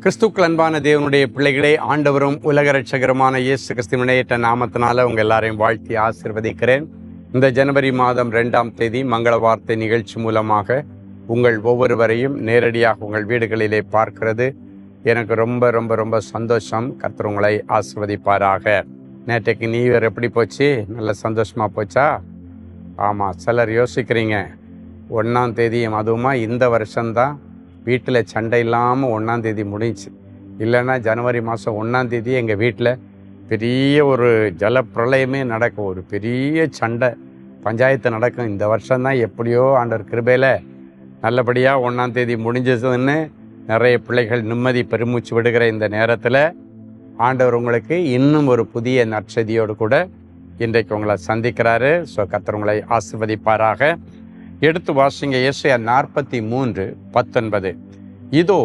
கிறிஸ்துக்கள் அன்பான தேவனுடைய பிள்ளைகளே, ஆண்டவரும் உலக ரட்சகருமான இயேசு கிறிஸ்துவின் நாமத்தினால உங்கள் எல்லாரையும் வாழ்த்தி ஆசீர்வதிக்கிறேன். இந்த ஜனவரி மாதம் 2ஆம் தேதி மங்கள வார்த்தை நிகழ்ச்சி மூலமாக உங்கள் ஒவ்வொருவரையும் நேரடியாக உங்கள் வீடுகளிலே பார்க்கிறது எனக்கு ரொம்ப ரொம்ப ரொம்ப சந்தோஷம். கர்த்தர் உங்களை ஆசீர்வதிப்பாராக. நேற்றைக்கு நியூ இயர் எப்படி போச்சு? நல்ல சந்தோஷமாக போச்சா? ஆமாம், சிலர் யோசிக்கிறீங்க 1ஆம் தேதியும் அதுவுமா இந்த வருஷம்தான் வீட்டில் சண்டை இல்லாமல் 1ஆம் தேதி முடிஞ்சு, இல்லைன்னா ஜனவரி மாதம் 1ஆம் தேதி எங்கள் வீட்டில் பெரிய ஒரு ஜலப்பிரளயமே நடக்கும், ஒரு பெரிய சண்டை பஞ்சாயத்து நடக்கும். இந்த வருஷம்தான் எப்படியோ ஆண்டவர் கிருபையில் நல்லபடியாக 1ஆம் தேதி முடிஞ்சதுன்னு நிறைய பிள்ளைகள் நிம்மதி பெருமூச்சு விடுகிற இந்த நேரத்தில் ஆண்டவர் உங்களுக்கு இன்னும் ஒரு புதிய நற்செய்தியோடு கூட இன்றைக்கு உங்களை சந்திக்கிறாரு. ஸோ கர்த்தர் உங்களை ஆசீர்வதிப்பாராக. எடுத்து வாசிங்க ஏசாயா 43:19. இதோ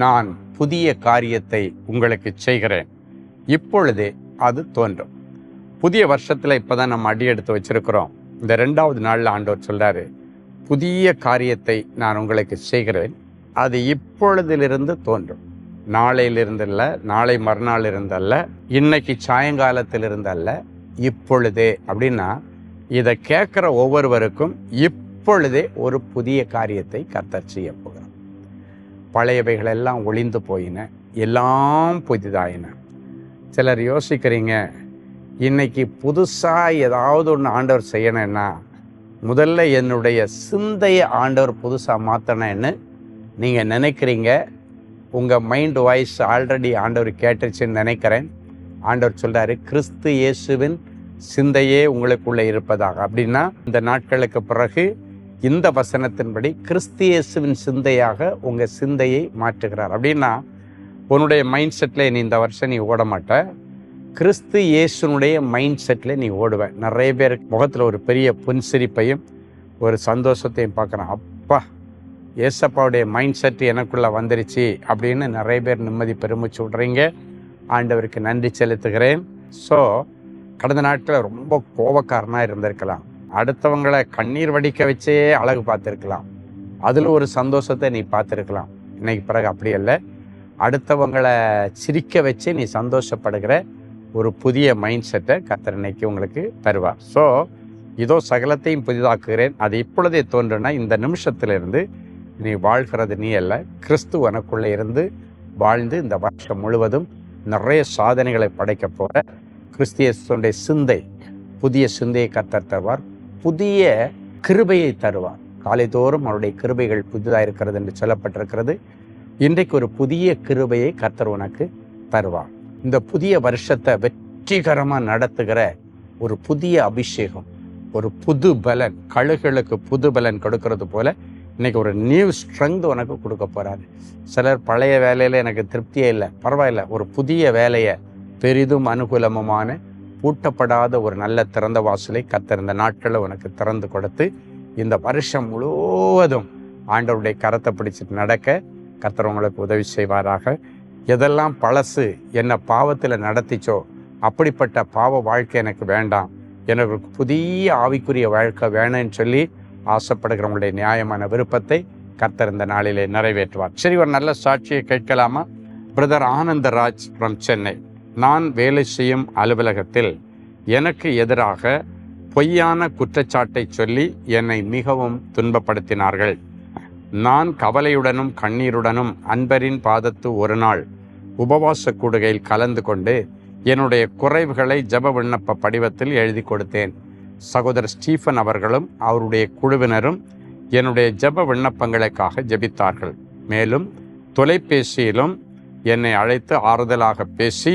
நான் புதிய காரியத்தை உங்களுக்கு செய்கிறேன், இப்பொழுதே அது தோன்றும். புதிய வருஷத்தில் இப்போ தான் நம்ம அடி எடுத்து வச்சிருக்கிறோம். இந்த 2வது நாளில் ஆண்டவர் சொல்கிறாரு, புதிய காரியத்தை நான் உங்களுக்கு செய்கிறேன், அது இப்பொழுதிலிருந்து தோன்றும். நாளையிலிருந்து இல்லை, நாளை மறுநாள் இருந்தல்ல, இன்னைக்கு சாயங்காலத்தில் இருந்தல்ல, இப்பொழுதே. அப்படின்னா இதை கேட்குற ஒவ்வொருவருக்கும் இப்பொழுதே ஒரு புதிய காரியத்தை கர்த்தர் செய்ய போகிறார். பழையவைகள் எல்லாம் ஒளிந்து போயின, எல்லாம் புதிதாயின. சிலர் யோசிக்கிறீங்க, இன்னைக்கு புதுசாக ஏதாவது ஒன்று ஆண்டவர் செய்யணும்னா முதல்ல என்னுடைய சிந்தையை ஆண்டவர் புதுசாக மாற்றணும்னு நீங்கள் நினைக்கிறீங்க. உங்கள் மைண்ட் வாய்ஸ் ஆல்ரெடி ஆண்டவர் கேட்டுருச்சுன்னு நினைக்கிறேன். ஆண்டவர் சொல்கிறாரு, கிறிஸ்து இயேசுவின் சிந்தையே உங்களுக்குள்ளே இருப்பதாக. அப்படின்னா இந்த நாட்களுக்கு பிறகு இந்த வசனத்தின்படி கிறிஸ்து இயேசுவின் சிந்தையாக உங்கள் சிந்தையை மாற்றுகிறார். அப்படின்னா உன்னுடைய மைண்ட் செட்டில் நீ இந்த வருஷம் நீ ஓட மாட்ட, கிறிஸ்து இயேசுனுடைய மைண்ட் செட்டில் நீ ஓடுவேன். நிறைய பேர் முகத்தில் ஒரு பெரிய புன்சிரிப்பையும் ஒரு சந்தோஷத்தையும் பார்க்குறேன். அப்பா, ஏசப்பாவுடைய மைண்ட் செட் எனக்குள்ளே வந்துருச்சு அப்படின்னு நிறைய பேர் நிம்மதி பெருமிச்சு விட்றீங்க. ஆண்டவருக்கு நன்றி செலுத்துகிறேன். ஸோ கடந்த நாட்களில் ரொம்ப கோபக்காரனாக இருந்திருக்கலாம், அடுத்தவங்களை கண்ணீர் வடிக்க வச்சே அழகு பார்த்துருக்கலாம், அதில் ஒரு சந்தோஷத்தை நீ பார்த்துருக்கலாம். இன்னைக்கு பிறகு அப்படி இல்லை, அடுத்தவங்களை சிரிக்க வச்சு நீ சந்தோஷப்படுகிற ஒரு புதிய மைண்ட் செட்டை கர்த்தர் இன்னைக்கு உங்களுக்கு தருவார். ஸோ இதோ சகலத்தையும் புதிதாக்குகிறேன், அது இப்பொழுதே தோன்றுனா இந்த நிமிஷத்திலிருந்து நீ வாழ்கிறது நீ அல்ல, கிறிஸ்து உனக்குள்ளே இருந்து வாழ்ந்து இந்த வருஷம் முழுவதும் நிறைய சாதனைகளை படைக்க போகிற கிறிஸ்தியனுடைய சிந்தை, புதிய சிந்தையை கர்த்தர் தருவார், புதிய கிருபையை தருவார். காலைதோறும் அவருடைய கிருபைகள் புதிதாக இருக்கிறது என்று சொல்லப்பட்டிருக்கிறது. இன்றைக்கு ஒரு புதிய கிருபையை கர்த்தர் உனக்கு தருவார். இந்த புதிய வருஷத்தை வெற்றிகரமாக நடத்துகிற ஒரு புதிய அபிஷேகம், ஒரு புது பலன், கழுகுகளுக்கு புது பலன் கொடுக்கறது போல இன்னைக்கு ஒரு நியூ ஸ்ட்ரெங்க் உனக்கு கொடுக்க போகிறாரு. சிலர் பழைய வேலையில் எனக்கு திருப்தியே இல்லை, பரவாயில்ல, ஒரு புதிய வேலையை பெரிதும் அனுகூலமுமான பூட்டப்படாத ஒரு நல்ல திறந்த வாசலை கர்த்தர் இந்த நாட்களில் உனக்கு திறந்து கொடுத்து இந்த வருஷம் முழுவதும் ஆண்டவருடைய கரத்தை பிடிச்சிட்டு நடக்க கர்த்தர் உங்களுக்கு உதவி செய்வாராக. எதெல்லாம் பழசு என்ன பாவத்தில் நடத்திச்சோ அப்படிப்பட்ட பாவ வாழ்க்கை எனக்கு வேண்டாம், எனக்கு புதிய ஆவிக்குரிய வாழ்க்கை வேணும்னு சொல்லி ஆசைப்படுகிறவங்களுடைய நியாயமான விருப்பத்தை கர்த்தர் இந்த நாளிலே நிறைவேற்றுவார். சரி, ஒரு நல்ல சாட்சியை கேட்கலாமா? Brother Anandraj from Chennai. நான் வேலை செய்யும் அலுவலகத்தில் எனக்கு எதிராக பொய்யான குற்றச்சாட்டை சொல்லி என்னை மிகவும் துன்பப்படுத்தினார்கள். நான் கவலையுடனும் கண்ணீருடனும் அன்பரின் பாதத்து ஒரு நாள் உபவாச கூடுகையில் கலந்து கொண்டு என்னுடைய குறைவுகளை ஜெப விண்ணப்ப படிவத்தில் எழுதி கொடுத்தேன். சகோதரர் ஸ்டீஃபன் அவர்களும் அவருடைய குழுவினரும் என்னுடைய ஜெப விண்ணப்பங்களுக்காக ஜெபித்தார்கள். மேலும் தொலைபேசியிலும் என்னை அழைத்து ஆறுதலாக பேசி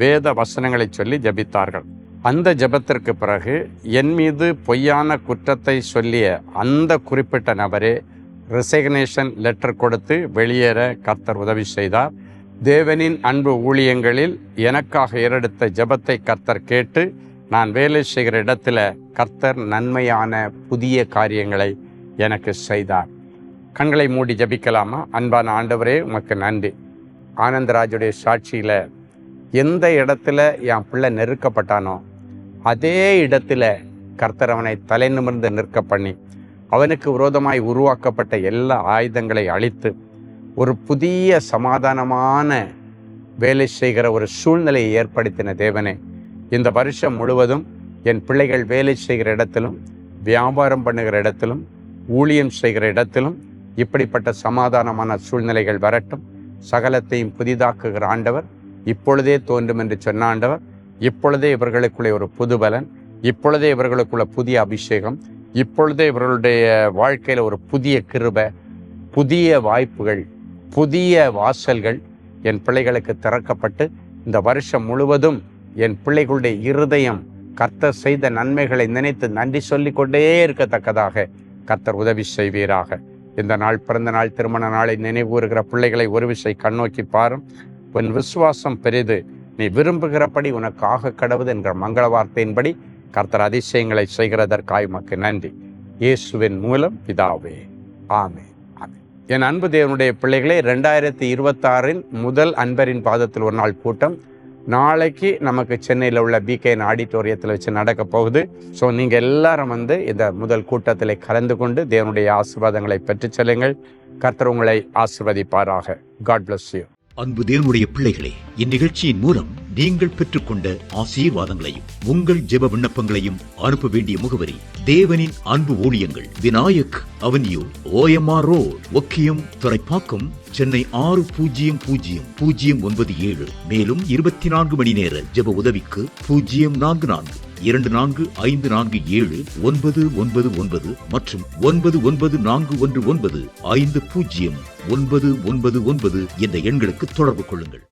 வேத வசனங்களை சொல்லி ஜெபித்தார்கள். அந்த ஜெபத்திற்கு பிறகு என் மீது பொய்யான குற்றத்தை சொல்லிய அந்த குறிப்பிட்ட நபரே ரெசிக்னேஷன் லெட்டர் கொடுத்து வெளியேற கர்த்தர் உதவி செய்தார். தேவனின் அன்பு ஊழியங்களில் எனக்காக ஏறெடுத்த ஜெபத்தை கர்த்தர் கேட்டு நான் வேலை செய்கிற இடத்துல கர்த்தர் நன்மையான புதிய காரியங்களை எனக்கு செய்தார். கண்களை மூடி ஜெபிக்கலாமா? அன்பான ஆண்டவரே, உமக்கு நன்றி. ஆனந்தராஜுடைய சாட்சியில் எந்த இடத்துல என் பிள்ளை நெருக்கப்பட்டானோ அதே இடத்துல கர்த்தர் அவனை தலை நிமிர்ந்து நிற்க பண்ணி அவனுக்கு விரோதமாய் உருவாக்கப்பட்ட எல்லா ஆயுதங்களை அழித்து ஒரு புதிய சமாதானமான வேலை செய்கிற ஒரு சூழ்நிலையை ஏற்படுத்தின தேவனே, இந்த வருஷம் முழுவதும் என் பிள்ளைகள் வேலை செய்கிற இடத்திலும், வியாபாரம் பண்ணுகிற இடத்திலும், ஊழியம் செய்கிற இடத்திலும் இப்படிப்பட்ட சமாதானமான சூழ்நிலைகள் வரட்டும். சகலத்தையும் புதிதாக்குகிற ஆண்டவர் இப்பொழுதே தோன்றும் என்று சொன்ன ஆண்டவர், இப்பொழுதே இவர்களுக்குள்ளே ஒரு புதுபலன், இப்பொழுதே இவர்களுக்குள்ள புதிய அபிஷேகம், இப்பொழுதே இவர்களுடைய வாழ்க்கையில் ஒரு புதிய கிருபை, புதிய வாய்ப்புகள், புதிய வாசல்கள் என் பிள்ளைகளுக்கு திறக்கப்பட்டு இந்த வருஷம் முழுவதும் என் பிள்ளைகளுடைய இருதயம் கர்த்தர் செய்த நன்மைகளை நினைத்து நன்றி சொல்லிக் கொண்டே இருக்கத்தக்கதாக கர்த்தர் உதவி செய்வீராக. இந்த நாள், பிறந்த நாள், திருமண நாளை நினைவுறுகிற பிள்ளைகளை ஒரு விசை கண்ணோக்கி பாரும். உன் விசுவாசம் பெரிது, நீ விரும்புகிறபடி உனக்கு ஆக கடவுது என்கிற மங்கள வார்த்தையின்படி கர்த்தர் அதிசயங்களை செய்கிறதற்காய் உமக்கு நன்றி. இயேசுவின் மூலம் பிதாவே, ஆமென். என் அன்பு தேவனுடைய பிள்ளைகளே, 2026 முதல் அன்பரின் பாதத்தில் ஒரு நாள் கூட்டம் நாளைக்கு நமக்கு சென்னையில் உள்ள பிகேஎன் ஆடிட்டோரியத்தில் வச்சு நடக்க போகுது. ஸோ நீங்கள் எல்லாரும் இந்த முதல் கூட்டத்தில் கலந்து கொண்டு தேவனுடைய ஆசீர்வாதங்களை பெற்றுச் செல்லுங்கள். கர்த்தர் உங்களை ஆசீர்வதிப்பாராக. God bless you. அன்பு தேவனுடைய பிள்ளைகளே, இந்நிகழ்ச்சியின் மூலம் நீங்கள் பெற்றுக்கொண்ட ஆசீர்வாதங்களையும் உங்கள் ஜெப விண்ணப்பங்களையும் அனுப்ப வேண்டிய முகவரி: தேவனின் அன்பு ஊழியங்கள், Vinayak avenue, OMR road, Okkiyam, Thoraipakkam, Chennai 600097. மேலும் 24 மணி நேர ஜெப உதவிக்கு 044-547-999 மற்றும் 9941950999 என்ற எண்களுக்கு தொடர்பு கொள்ளுங்கள்.